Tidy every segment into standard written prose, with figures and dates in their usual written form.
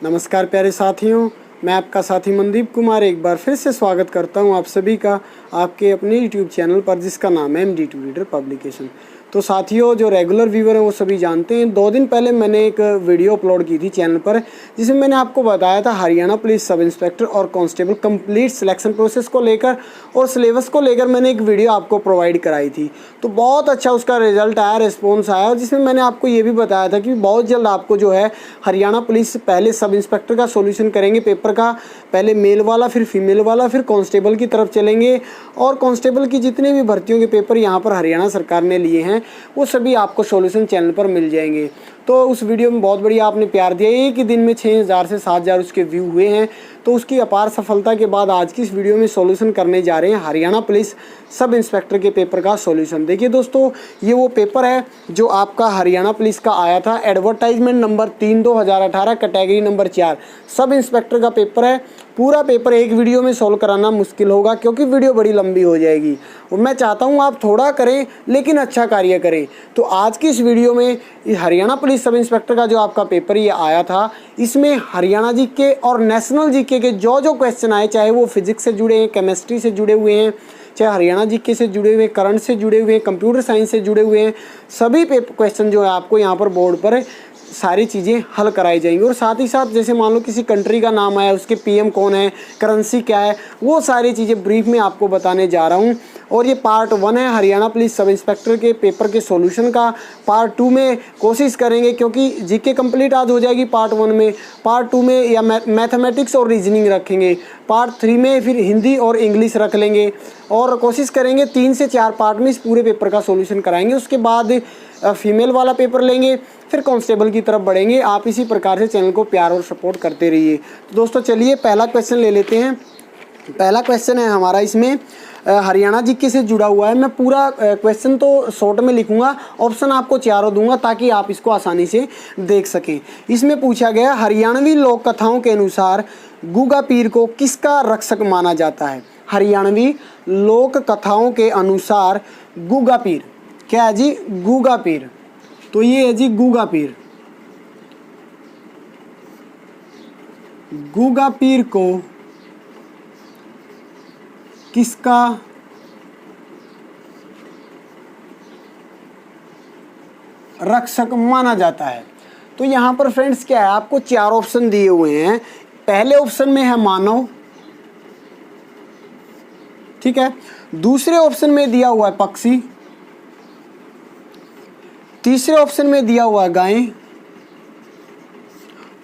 नमस्कार प्यारे साथियों, मैं आपका साथी मनदीप कुमार एक बार फिर से स्वागत करता हूं आप सभी का आपके अपने YouTube चैनल पर, जिसका नाम है MD2 रीडर पब्लिकेशन। तो साथियों, जो रेगुलर व्यूवर हैं वो सभी जानते हैं, 2 दिन पहले मैंने एक वीडियो अपलोड की थी चैनल पर, जिसमें मैंने आपको बताया था हरियाणा पुलिस सब इंस्पेक्टर और कांस्टेबल कंप्लीट सिलेक्शन प्रोसेस को लेकर और सिलेबस को लेकर मैंने एक वीडियो आपको प्रोवाइड कराई थी। तो बहुत अच्छा उसका रिजल्ट आया, रिस्पॉन्स आया, और जिसमें मैंने आपको ये भी बताया था कि बहुत जल्द आपको जो है हरियाणा पुलिस पहले सब इंस्पेक्टर का सॉल्यूशन करेंगे पेपर का, पहले मेल वाला, फिर फीमेल वाला, फिर कांस्टेबल की तरफ चलेंगे, और कांस्टेबल की जितने भी भर्तियों के पेपर यहाँ पर हरियाणा सरकार ने लिए हैं वो सभी आपको सॉल्यूशन चैनल पर मिल जाएंगे। तो उस वीडियो में बहुत बढ़िया आपने प्यार दिया, एक ही दिन में 6000 से 7000 उसके व्यू हुए हैं। तो उसकी अपार सफलता के बाद आज की इस वीडियो में सॉल्यूशन करने जा रहे हैं हरियाणा पुलिस सब इंस्पेक्टर के पेपर का सॉल्यूशन। देखिए दोस्तों, ये वो पेपर है जो आपका हरियाणा पुलिस का आया था, advertisement number 3 2018 category number 4 sub inspector का पेपर है। पूरा पेपर एक वीडियो में सॉल्व कराना मुश्किल होगा क्योंकि वीडियो बड़ी लंबी हो जाएगी, और मैं चाहता हूँ आप थोड़ा करें लेकिन अच्छा कार्य करें। तो आज की इस वीडियो में हरियाणा पुलिस सब इंस्पेक्टर का जो आपका पेपर ये आया था, इसमें हरियाणा जीके और नेशनल जीके के जो क्वेश्चन आए, चाहे वो फिजिक्स से जुड़े हैं, केमिस्ट्री से जुड़े हुए हैं, चाहे हरियाणा जीके से जुड़े हुए, करंट से जुड़े हुए, कंप्यूटर साइंस से जुड़े हुए हैं, सभी क्वेश्चन जो है आपको यहाँ पर बोर्ड पर सारी चीज़ें हल कराई जाएंगी। और साथ ही साथ जैसे मान लो किसी कंट्री का नाम आया, उसके पीएम कौन है, करेंसी क्या है, वो सारी चीज़ें ब्रीफ में आपको बताने जा रहा हूँ। और ये पार्ट 1 है हरियाणा पुलिस सब इंस्पेक्टर के पेपर के सॉल्यूशन का। पार्ट 2 में कोशिश करेंगे, क्योंकि जीके कंप्लीट आज हो जाएगी पार्ट 1 में, पार्ट 2 में या मैथमेटिक्स और रीजनिंग रखेंगे, पार्ट 3 में फिर हिंदी और इंग्लिश रख लेंगे, और कोशिश करेंगे 3 से 4 पार्ट में इस पूरे पेपर का सॉल्यूशन कराएंगे। उसके बाद फीमेल वाला पेपर लेंगे, फिर कांस्टेबल की तरफ बढ़ेंगे। आप इसी प्रकार से चैनल को प्यार और सपोर्ट करते रहिए। तो दोस्तों चलिए पहला क्वेश्चन ले लेते हैं। पहला क्वेश्चन है हमारा, इसमें हरियाणा जीके से जुड़ा हुआ है। मैं पूरा क्वेश्चन तो शॉर्ट में लिखूंगा, ऑप्शन आपको चारों दूंगा ताकि आप इसको आसानी से देख सकें। इसमें पूछा गया, हरियाणवी लोक कथाओं के अनुसार गुगा पीर को किसका रक्षक माना जाता है? हरियाणवी लोक कथाओं के अनुसार गुगा पीर क्या है जी? गुगा पीर। तो ये है जी गुगा पीर। गुगा पीर को किसका रक्षक माना जाता है? तो यहां पर फ्रेंड्स क्या है, आपको 4 ऑप्शन दिए हुए हैं। पहले ऑप्शन में है मानव, ठीक है। दूसरे ऑप्शन में दिया हुआ है पक्षी, तीसरे ऑप्शन में दिया हुआ है गाय,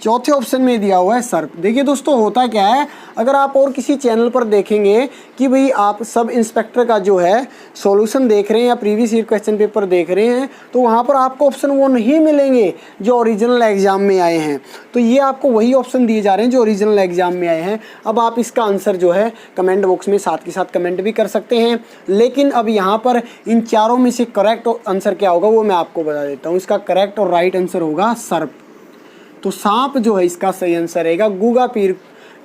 चौथे ऑप्शन में दिया हुआ है सर्प। देखिए दोस्तों, होता क्या है, अगर आप और किसी चैनल पर देखेंगे कि भाई आप सब इंस्पेक्टर का जो है सॉल्यूशन देख रहे हैं या प्रीवियस ईयर क्वेश्चन पेपर देख रहे हैं, तो वहाँ पर आपको ऑप्शन वो नहीं मिलेंगे जो ओरिजिनल एग्जाम में आए हैं। तो ये आपको वही ऑप्शन दिए जा रहे हैं जो ओरिजिनल एग्जाम में आए हैं। अब आप इसका आंसर जो है कमेंट बॉक्स में साथ के साथ कमेंट भी कर सकते हैं, लेकिन अब यहाँ पर इन चारों में से करेक्ट आंसर क्या होगा वो मैं आपको बता देता हूँ। इसका करेक्ट और राइट आंसर होगा सर्प। तो सांप जो है इसका सही आंसर रहेगा। गुगा पीर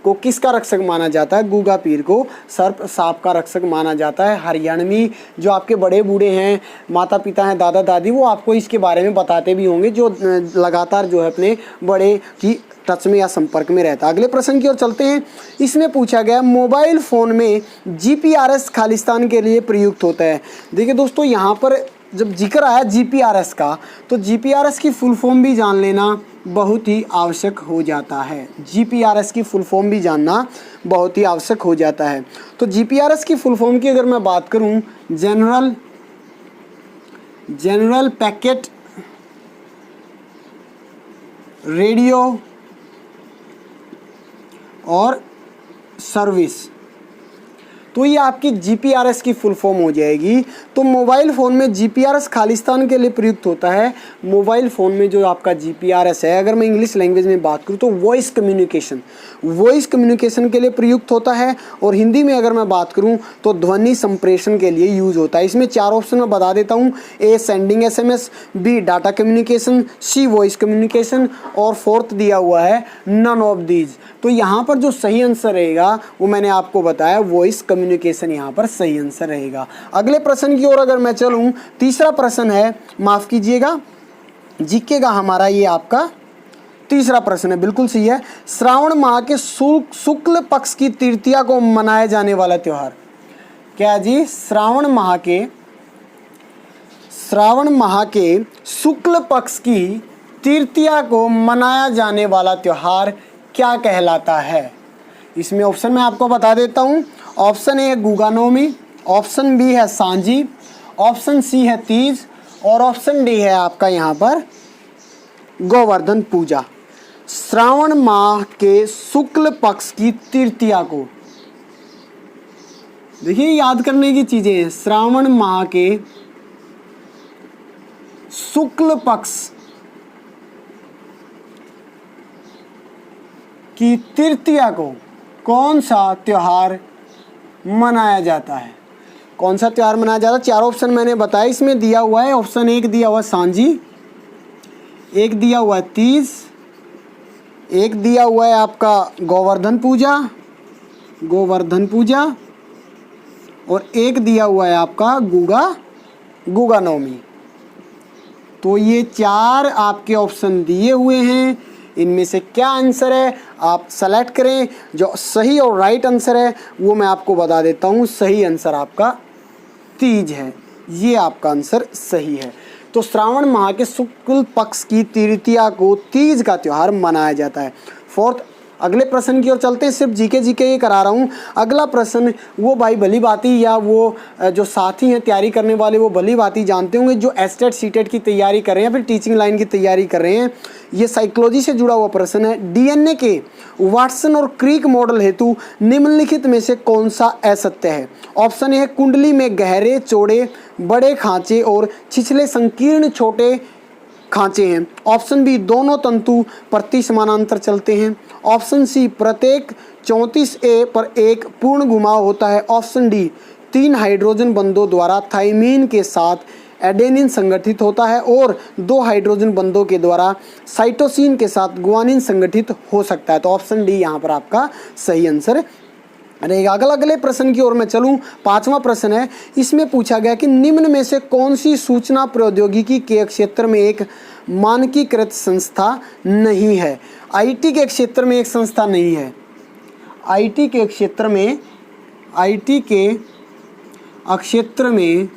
को किसका रक्षक माना जाता है? गुगा पीर को सर्प सांप का रक्षक माना जाता है। हरियाणवी जो आपके बड़े बूढ़े हैं, माता पिता हैं, दादा दादी, वो आपको इसके बारे में बताते भी होंगे, जो लगातार जो है अपने बड़े की टच में या संपर्क में रहता है। अगले प्रश्न की ओर चलते हैं। इसमें पूछा गया, मोबाइल फ़ोन में GPRS खालिस्तान के लिए प्रयुक्त होता है। देखिए दोस्तों, यहाँ पर जब जिक्र आया GPRS का, तो GPRS की फुल फॉर्म भी जान लेना बहुत ही आवश्यक हो जाता है। GPRS की फुल फॉर्म भी जानना बहुत ही आवश्यक हो जाता है। तो GPRS की फुल फॉर्म की अगर मैं बात करूं, जनरल पैकेट रेडियो और सर्विस, तो ये आपकी GPRS की फुल फॉर्म हो जाएगी। तो मोबाइल फ़ोन में GPRS खालिस्तान के लिए प्रयुक्त होता है। मोबाइल फ़ोन में जो आपका GPRS है, अगर मैं इंग्लिश लैंग्वेज में बात करूँ तो वॉइस कम्युनिकेशन के लिए प्रयुक्त होता है। और हिंदी में अगर मैं बात करूँ तो ध्वनि संप्रेषण के लिए यूज़ होता है। इसमें 4 ऑप्शन मैं बता देता हूँ। A sending SMS, B data communication, C voice communication, और 4th दिया हुआ है नन ऑफ दीज। तो यहाँ पर जो सही आंसर रहेगा वो मैंने आपको बताया, वॉइस कम्युनिकेशन यहाँ पर सही आंसर रहेगा। अगले प्रश्न की ओर अगर मैं चलूँ, तीसरा प्रश्न है, माफ़ कीजिएगा, जीके का हमारा ये आपका तीसरा प्रश्न है, बिल्कुल सही है। श्रावण माह के शुक्ल पक्ष की तृतीया को मनाया जाने वाला त्योहार क्या जी? श्रावण माह के शुक्ल पक्ष की तृतीया को मनाया जाने वाला त्योहार क्या कहलाता है? इसमें ऑप्शन मैं आपको बता देता हूँ। ऑप्शन ए है गुगा नवमी, ऑप्शन बी है सांझी, ऑप्शन सी है तीज और ऑप्शन डी है आपका यहाँ पर गोवर्धन पूजा। श्रावण माह के शुक्ल पक्ष की तृतीया को, देखिए याद करने की चीजें हैं। श्रावण माह के शुक्ल पक्ष की तृतीया को कौन सा त्योहार मनाया जाता है? कौन सा त्योहार मनाया जाता है? चार ऑप्शन मैंने बताया, इसमें दिया हुआ है। ऑप्शन एक दिया हुआ है सांझी, एक दिया हुआ है तीज, एक दिया हुआ है आपका गोवर्धन पूजा और एक दिया हुआ है आपका गुगा नवमी। तो ये चार आपके ऑप्शन दिए हुए हैं, इनमें से क्या आंसर है आप सेलेक्ट करें। जो सही और राइट आंसर है वो मैं आपको बता देता हूँ। सही आंसर आपका तीज है, ये आपका आंसर सही है। तो श्रावण माह के शुक्ल पक्ष की तृतीया को तीज का त्योहार मनाया जाता है। फोर्थ, अगले प्रश्न की ओर चलते हैं। सिर्फ जीके ही करा रहा हूँ। अगला प्रश्न वो भाई भली भांति या वो जो साथी हैं तैयारी करने वाले वो भली भांति जानते होंगे, जो एस्टेट सीटेट की तैयारी कर रहे हैं या फिर टीचिंग लाइन की तैयारी कर रहे हैं। ये साइकोलॉजी से जुड़ा हुआ प्रश्न है। डीएनए के वाटसन और क्रिक मॉडल हेतु निम्नलिखित में से कौन सा असत्य है? ऑप्शन ए है कुंडली में गहरे चौड़े बड़े खांचे और छिछले संकीर्ण छोटे खांचे हैं। ऑप्शन बी दोनों तंतु प्रति समानांतर चलते हैं। ऑप्शन सी प्रत्येक 34A पर एक पूर्ण घुमाव होता है। ऑप्शन डी 3 हाइड्रोजन बंधों द्वारा थाइमीन के साथ एडेनिन संगठित होता है और 2 हाइड्रोजन बंधों के द्वारा साइटोसिन के साथ गुआनिन संगठित हो सकता है। तो ऑप्शन डी यहाँ पर आपका सही आंसर रहेगा। अगले प्रश्न की ओर मैं चलूं। 5वां प्रश्न है, इसमें पूछा गया कि निम्न में से कौन सी सूचना प्रौद्योगिकी के क्षेत्र में एक मानकीकृत संस्था नहीं है? आईटी के क्षेत्र में एक संस्था नहीं है। आईटी के क्षेत्र में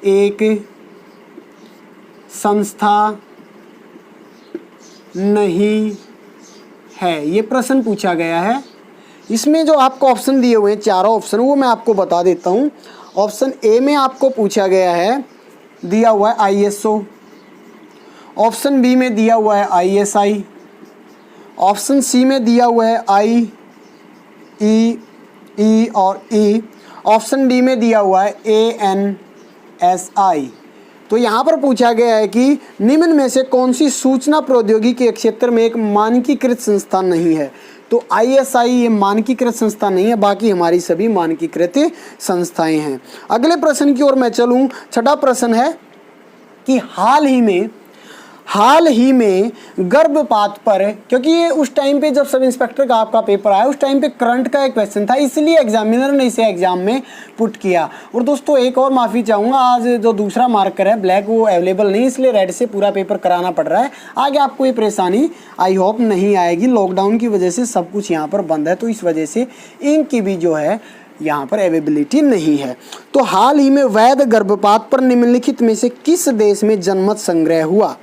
एक संस्था नहीं है, ये प्रश्न पूछा गया है। इसमें जो आपको ऑप्शन दिए हुए हैं चारों ऑप्शन वो मैं आपको बता देता हूँ। ऑप्शन ए में आपको पूछा गया है, दिया हुआ है आईएसओ। ऑप्शन बी में दिया हुआ है आईएसआई। ऑप्शन सी में दिया हुआ है आईईई और ई। ऑप्शन डी में दिया हुआ है एएनएसआई। तो यहाँ पर पूछा गया है कि निम्न में से कौन सी सूचना प्रौद्योगिकी के क्षेत्र में एक मानकीकृत संस्था नहीं है? तो आईएसआई ये मानकीकृत संस्था नहीं है, बाकी हमारी सभी मानकीकृत संस्थाएं हैं। अगले प्रश्न की ओर मैं चलूं। 6वां प्रश्न है कि हाल ही में गर्भपात पर, क्योंकि ये उस टाइम पे जब सब इंस्पेक्टर का आपका पेपर आया उस टाइम पे करंट का एक क्वेश्चन था, इसलिए एग्जामिनर ने इसे एग्जाम में पुट किया। और दोस्तों एक और माफ़ी चाहूँगा, आज जो दूसरा मार्कर है ब्लैक वो अवेलेबल नहीं, इसलिए रेड से पूरा पेपर कराना पड़ रहा है। आगे आपको ये परेशानी आई होप नहीं आएगी। लॉकडाउन की वजह से सब कुछ यहाँ पर बंद है, तो इस वजह से इंक की भी जो है यहाँ पर अवेलेबिलिटी नहीं है। तो हाल ही में वैध गर्भपात पर निम्नलिखित में से किस देश में जनमत संग्रह हुआ?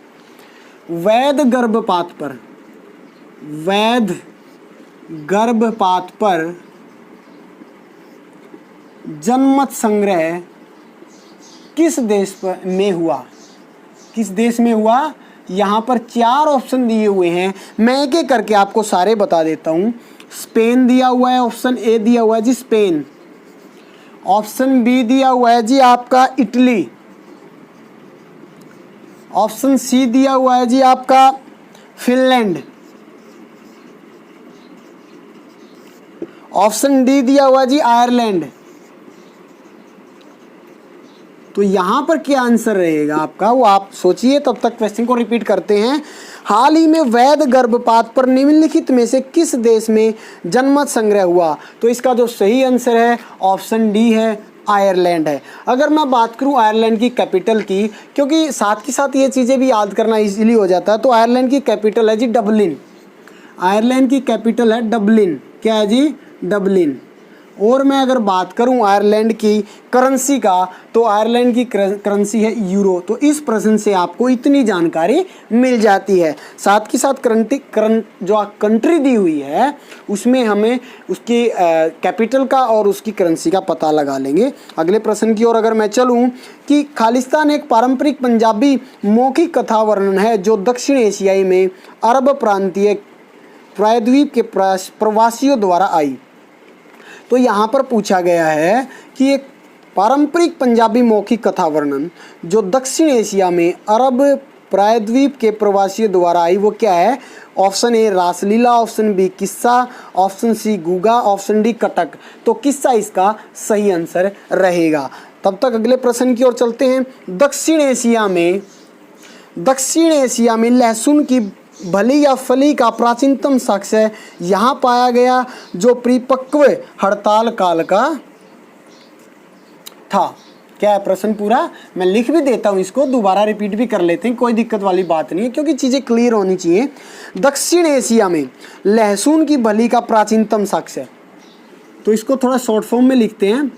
वैध गर्भपात पर जनमत संग्रह किस देश में हुआ? किस देश में हुआ? यहाँ पर 4 ऑप्शन दिए हुए हैं, मैं एक एक करके आपको सारे बता देता हूँ। स्पेन दिया हुआ है, ऑप्शन ए दिया हुआ है जी स्पेन। ऑप्शन बी दिया हुआ है जी आपका इटली। ऑप्शन सी दिया हुआ है जी आपका फिनलैंड। ऑप्शन डी दिया हुआ है जी आयरलैंड। तो यहां पर क्या आंसर रहेगा आपका वो आप सोचिए, तब तक क्वेश्चन को रिपीट करते हैं। हाल ही में वैध गर्भपात पर निम्नलिखित में से किस देश में जनमत संग्रह हुआ? तो इसका जो सही आंसर है ऑप्शन डी है, आयरलैंड है। अगर मैं बात करूं आयरलैंड की कैपिटल की, क्योंकि साथ के साथ ये चीज़ें भी याद करना इजीली हो जाता है, तो आयरलैंड की कैपिटल है जी डबलिन। आयरलैंड की कैपिटल है डबलिन। क्या है जी? डबलिन। और मैं अगर बात करूं आयरलैंड की करेंसी का, तो आयरलैंड की करेंसी है यूरो। तो इस प्रश्न से आपको इतनी जानकारी मिल जाती है। साथ के साथ जो कंट्री दी हुई है उसमें हमें उसकी कैपिटल का और उसकी करेंसी का पता लगा लेंगे। अगले प्रश्न की ओर अगर मैं चलूं कि खालिस्तान एक पारंपरिक पंजाबी मौखिक कथा वर्णन है जो दक्षिण एशियाई में अरब प्रांतीय प्रायद्वीप के प्रवासियों द्वारा आई। तो यहाँ पर पूछा गया है कि एक पारंपरिक पंजाबी मौखिक कथा वर्णन जो दक्षिण एशिया में अरब प्रायद्वीप के प्रवासियों द्वारा आई, वो क्या है? Option A Raslila, option B किस्सा, ऑप्शन सी गुगा, ऑप्शन डी कटक। तो किस्सा इसका सही आंसर रहेगा। तब तक अगले प्रश्न की ओर चलते हैं। दक्षिण एशिया में लहसुन की भली या फली का प्राचीनतम साक्ष्य है यहाँ पाया गया जो परिपक्व हड़ताल काल का था। क्या है प्रश्न पूरा? मैं लिख भी देता हूँ, इसको दोबारा रिपीट भी कर लेते हैं, कोई दिक्कत वाली बात नहीं है क्योंकि चीज़ें क्लियर होनी चाहिए। दक्षिण एशिया में लहसुन की भली का प्राचीनतम साक्ष्य है, तो इसको थोड़ा शॉर्ट फॉर्म में लिखते हैं।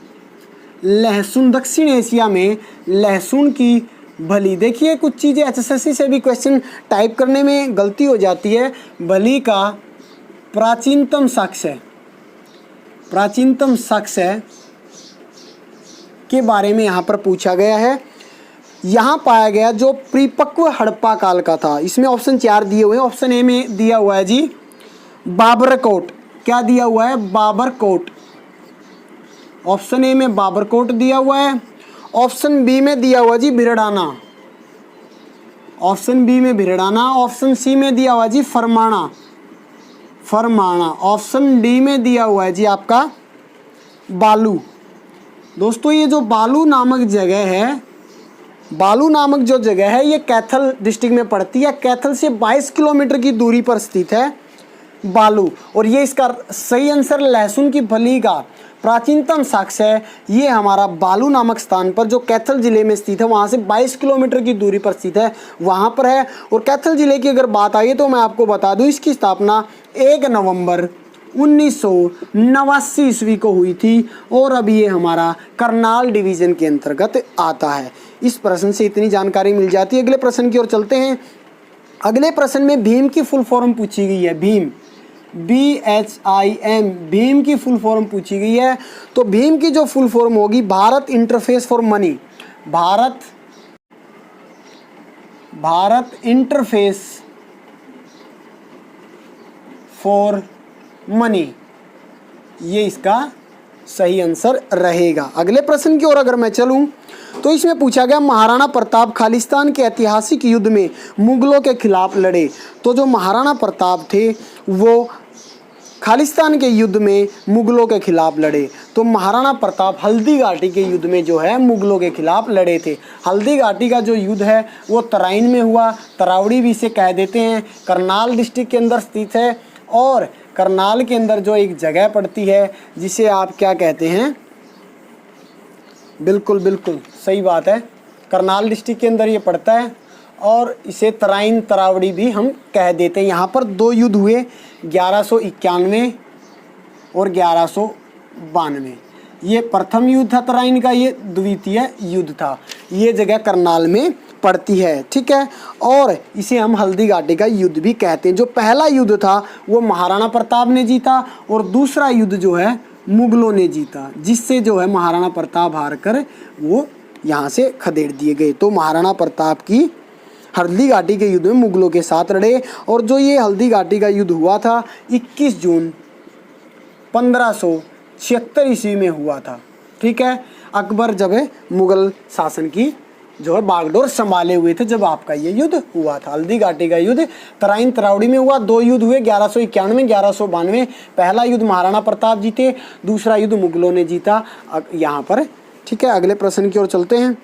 लहसुन, दक्षिण एशिया में लहसुन की भली। देखिए कुछ चीज़ें एचएसएससी से भी क्वेश्चन टाइप करने में गलती हो जाती है। भली का प्राचीनतम साक्ष्य के बारे में यहाँ पर पूछा गया है। यहाँ पाया गया जो परिपक्व हड़प्पा काल का था। इसमें ऑप्शन 4 दिए हुए हैं। ऑप्शन ए में दिया हुआ है जी बाबरकोट। क्या दिया हुआ है? बाबरकोट। ऑप्शन ए में बाबरकोट दिया हुआ है। ऑप्शन बी में दिया हुआ जी भिरडाना। ऑप्शन बी में भिरडाना। ऑप्शन सी में दिया हुआ जी फरमाना। ऑप्शन डी में दिया हुआ है जी आपका बालू। दोस्तों ये जो बालू नामक जो जगह है ये कैथल डिस्ट्रिक्ट में पड़ती है। कैथल से 22 किलोमीटर की दूरी पर स्थित है बालू। और ये इसका सही आंसर लहसुन की फली का प्राचीनतम साक्ष्य है ये हमारा बालू नामक स्थान पर जो कैथल जिले में स्थित है, वहाँ से 22 किलोमीटर की दूरी पर स्थित है, वहाँ पर है। और कैथल जिले की अगर बात आई तो मैं आपको बता दूँ इसकी स्थापना 1 नवंबर 1989 ईस्वी को हुई थी और अब ये हमारा करनाल डिवीज़न के अंतर्गत आता है। इस प्रश्न से इतनी जानकारी मिल जाती है। अगले प्रश्न की ओर चलते हैं। अगले प्रश्न में भीम की फुल फॉर्म पूछी गई है। भीम, BHIM, भीम की फुल फॉर्म पूछी गई है। तो भीम की जो फुल फॉर्म होगी Bharat interface for money. Bharat interface for money, ये इसका सही आंसर रहेगा। अगले प्रश्न की ओर अगर मैं चलूं तो इसमें पूछा गया महाराणा प्रताप खालिस्तान के ऐतिहासिक युद्ध में मुगलों के खिलाफ लड़े। तो जो महाराणा प्रताप थे वो खालिस्तान के युद्ध में मुगलों के खिलाफ लड़े। तो महाराणा प्रताप हल्दी घाटी के युद्ध में जो है मुगलों के खिलाफ लड़े थे। हल्दी घाटी का जो युद्ध है वो तराइन में हुआ, तरावड़ी भी इसे कह देते हैं, करनाल डिस्ट्रिक्ट के अंदर स्थित है। और करनाल के अंदर जो एक जगह पड़ती है जिसे आप क्या कहते हैं, बिल्कुल सही बात है, करनाल डिस्ट्रिक्ट के अंदर ये पड़ता है और इसे तराइन तरावड़ी भी हम कह देते हैं। यहाँ पर 2 युद्ध हुए, 1191 और 1192। ये प्रथम युद्ध था तराइन का, ये द्वितीय युद्ध था। ये जगह करनाल में पड़ती है, ठीक है। और इसे हम हल्दी घाटी का युद्ध भी कहते हैं। जो पहला युद्ध था वो महाराणा प्रताप ने जीता और दूसरा युद्ध जो है मुगलों ने जीता, जिससे जो है महाराणा प्रताप हार कर वो यहाँ से खदेड़ दिए गए। तो महाराणा प्रताप की हल्दी घाटी के युद्ध में मुगलों के साथ लड़े। और जो ये हल्दी घाटी का युद्ध हुआ था 21 जून 1576 ईस्वी में हुआ था, ठीक है। अकबर जब मुगल शासन की जो है बागडोर संभाले हुए थे जब आपका ये युद्ध हुआ था। हल्दी घाटी का युद्ध तराइन तरावड़ी में हुआ। 2 युद्ध हुए, 1191 1192। पहला युद्ध महाराणा प्रताप जीते, दूसरा युद्ध मुगलों ने जीता यहाँ पर, ठीक है। अगले प्रश्न की ओर चलते हैं।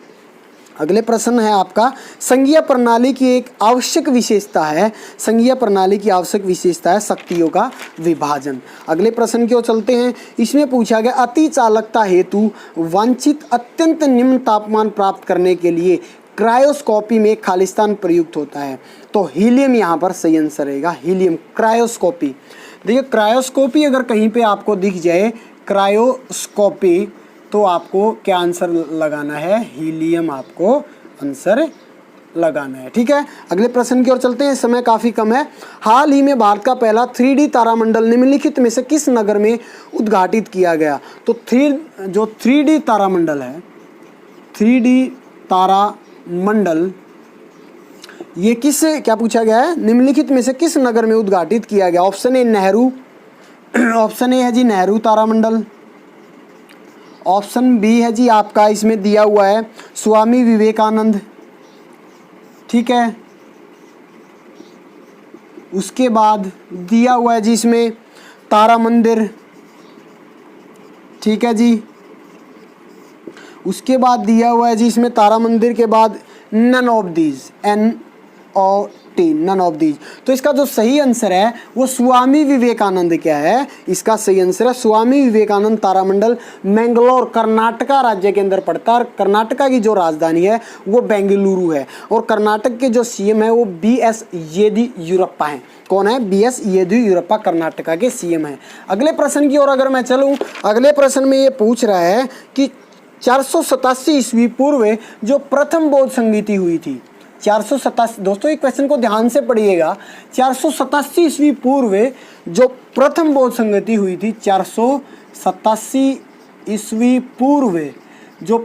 अगले प्रश्न है आपका, संघीय प्रणाली की एक आवश्यक विशेषता है, संघीय प्रणाली की आवश्यक विशेषता है शक्तियों का विभाजन। अगले प्रश्न की ओर चलते हैं। इसमें पूछा गया अति चालकता हेतु वांछित अत्यंत निम्न तापमान प्राप्त करने के लिए क्रायोस्कोपी में खालिस्तान प्रयुक्त होता है। तो हीलियम यहाँ पर सही आंसर रहेगा, हीलियम। क्रायोस्कोपी, देखिए क्रायोस्कोपी अगर कहीं पे आपको दिख जाए क्रायोस्कोपी, तो आपको क्या आंसर लगाना है, हीलियम आपको आंसर लगाना है। ठीक है, अगले प्रश्न की ओर चलते हैं, समय काफ़ी कम है। हाल ही में भारत का पहला 3D तारामंडल निम्नलिखित में से किस नगर में उद्घाटित किया गया? तो 3D तारामंडल है, 3D तारामंडल, ये किस, क्या पूछा गया है, निम्नलिखित में से किस नगर में उद्घाटित किया गया? Option A Nehru, option A है जी नेहरू तारामंडल, ऑप्शन बी है जी आपका इसमें दिया हुआ है स्वामी विवेकानंद। ठीक है, उसके बाद दिया हुआ है जी इसमें तारा मंदिर। ठीक है जी, उसके बाद दिया हुआ है जी इसमें तारा मंदिर के बाद none of these, NOT, none of these. तो इसका जो सही आंसर है वो स्वामी विवेकानंद क्या है, इसका सही आंसर है स्वामी विवेकानंद तारामंडल। मैंगलोर कर्नाटका राज्य के अंदर पड़ता है। कर्नाटका की जो राजधानी है वो बेंगलुरु है और कर्नाटक के जो CM है वो BS येदियुरप्पा हैं। कौन है? BS येदियुरप्पा कर्नाटका के CM हैं। अगले प्रश्न की ओर अगर मैं चलूँ, अगले प्रश्न में ये पूछ रहा है कि 487 ईस्वी पूर्व जो प्रथम बौद्ध संगीति हुई थी, 487, दोस्तों एक क्वेश्चन को ध्यान से पढ़िएगा, 487 ईस्वी पूर्व जो प्रथम बौद्ध संगति हुई थी, 487 ईस्वी पूर्व जो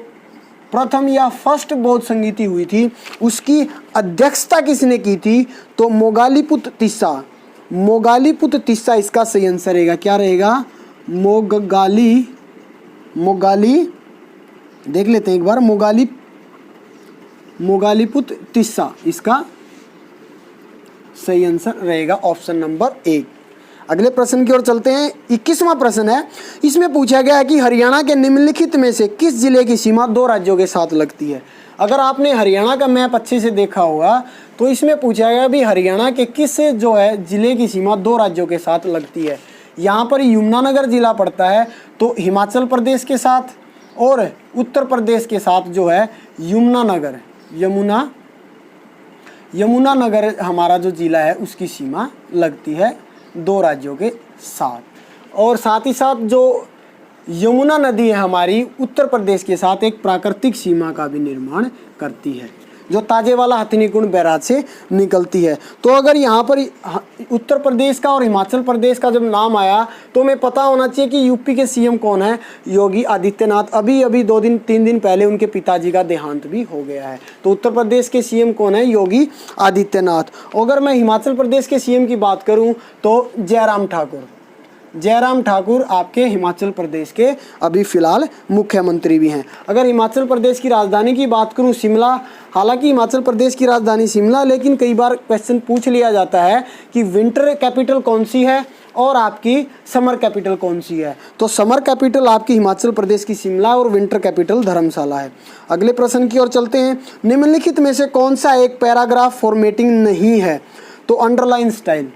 प्रथम या फर्स्ट बौद्ध संगति हुई थी, उसकी अध्यक्षता किसने की थी? तो मोगालीपुत तिस्सा, मोगालीपुत तिस्सा इसका सही आंसर रहेगा। क्या रहेगा? मोगाली, देख लेते हैं एक बार, मोगालीपुत तिस्सा इसका सही आंसर रहेगा ऑप्शन नंबर 1। अगले प्रश्न की ओर चलते हैं। 21वां प्रश्न है, इसमें पूछा गया है कि हरियाणा के निम्नलिखित में से किस जिले की सीमा 2 राज्यों के साथ लगती है? अगर आपने हरियाणा का मैप अच्छे से देखा होगा तो इसमें पूछा गया भी हरियाणा के किस जो है जिले की सीमा 2 राज्यों के साथ लगती है। यहाँ पर यमुनानगर जिला पड़ता है, तो हिमाचल प्रदेश के साथ और उत्तर प्रदेश के साथ जो है यमुनानगर हमारा जो जिला है उसकी सीमा लगती है 2 राज्यों के साथ। और साथ ही साथ जो यमुना नदी है हमारी उत्तर प्रदेश के साथ एक प्राकृतिक सीमा का भी निर्माण करती है, जो ताजेवाला हथिनीकुंड बैराज से निकलती है। तो अगर यहाँ पर उत्तर प्रदेश का और हिमाचल प्रदेश का जब नाम आया तो हमें पता होना चाहिए कि यूपी के CM कौन है, योगी आदित्यनाथ। अभी 2-3 दिन पहले उनके पिताजी का देहांत भी हो गया है। तो उत्तर प्रदेश के CM कौन है? योगी आदित्यनाथ। अगर मैं हिमाचल प्रदेश के CM की बात करूँ तो जयराम ठाकुर आपके हिमाचल प्रदेश के अभी फिलहाल मुख्यमंत्री भी हैं। अगर हिमाचल प्रदेश की राजधानी की बात करूं शिमला, हालांकि हिमाचल प्रदेश की राजधानी शिमला, लेकिन कई बार क्वेश्चन पूछ लिया जाता है कि विंटर कैपिटल कौन सी है और आपकी समर कैपिटल कौन सी है। तो समर कैपिटल आपकी हिमाचल प्रदेश की शिमला और विंटर कैपिटल धर्मशाला है। अगले प्रश्न की ओर चलते हैं। निम्नलिखित में से कौन सा एक पैराग्राफ फॉर्मेटिंग नहीं है? तो अंडरलाइन स्टाइल।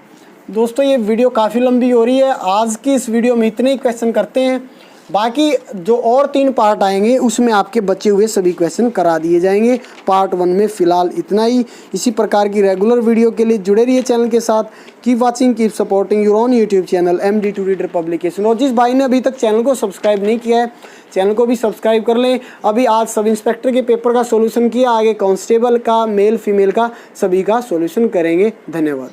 दोस्तों ये वीडियो काफ़ी लंबी हो रही है, आज की इस वीडियो में इतने ही क्वेश्चन करते हैं। बाकी जो और 3 पार्ट आएंगे उसमें आपके बचे हुए सभी क्वेश्चन करा दिए जाएंगे। पार्ट 1 में फ़िलहाल इतना ही। इसी प्रकार की रेगुलर वीडियो के लिए जुड़े रहिए चैनल के साथ। Keep watching, keep supporting your own YouTube channel MD2 reader publication. और जिस भाई ने अभी तक चैनल को सब्सक्राइब नहीं किया है, चैनल को भी सब्सक्राइब कर लें। अभी आज सब इंस्पेक्टर के पेपर का सोल्यूशन किया, आगे कांस्टेबल का, मेल फीमेल का, सभी का सोल्यूशन करेंगे। धन्यवाद।